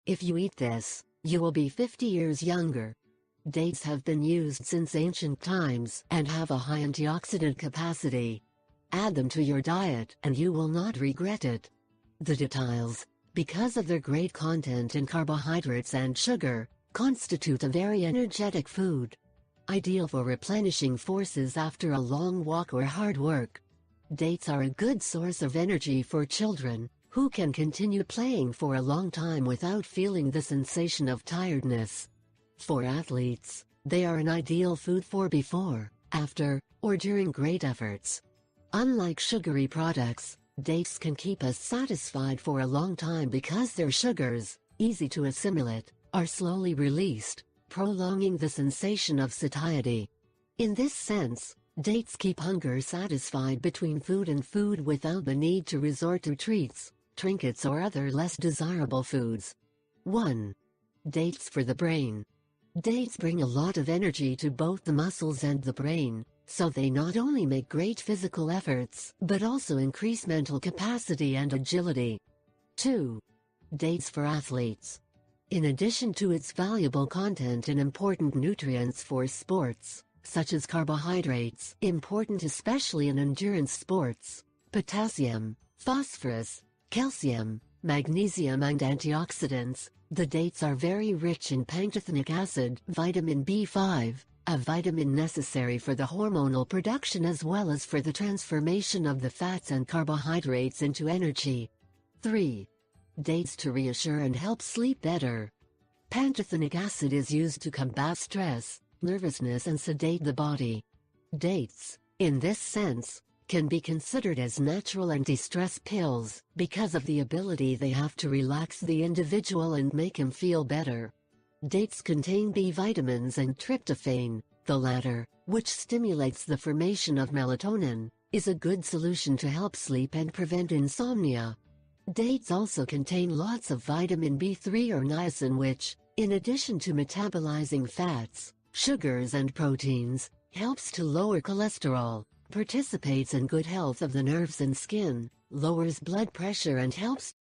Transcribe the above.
If you eat this, you will be 50 years younger. Dates have been used since ancient times and have a high antioxidant capacity. Add them to your diet and you will not regret it. The details, because of their great content in carbohydrates and sugar, constitute a very energetic food. Ideal for replenishing forces after a long walk or hard work. Dates are a good source of energy for children, who can continue playing for a long time without feeling the sensation of tiredness. For athletes, they are an ideal food for before, after, or during great efforts. Unlike sugary products, dates can keep us satisfied for a long time because their sugars, easy to assimilate, are slowly released, prolonging the sensation of satiety. In this sense, dates keep hunger satisfied between food and food without the need to resort to treats, trinkets or other less desirable foods. 1. Dates for the brain. Dates bring a lot of energy to both the muscles and the brain, so they not only make great physical efforts, but also increase mental capacity and agility. 2. Dates for athletes. In addition to its valuable content in important nutrients for sports, such as carbohydrates, important especially in endurance sports, potassium, phosphorus, calcium, magnesium and antioxidants, the dates are very rich in pantothenic acid, vitamin B5, a vitamin necessary for the hormonal production as well as for the transformation of the fats and carbohydrates into energy. 3. Dates to reassure and help sleep better. Pantothenic acid is used to combat stress, nervousness and sedate the body. Dates, in this sense, can be considered as natural anti-stress pills because of the ability they have to relax the individual and make him feel better. Dates contain B vitamins and tryptophan, the latter, which stimulates the formation of melatonin, is a good solution to help sleep and prevent insomnia. Dates also contain lots of vitamin B3 or niacin which, in addition to metabolizing fats, sugars and proteins, helps to lower cholesterol, participates in good health of the nerves and skin, lowers blood pressure and helps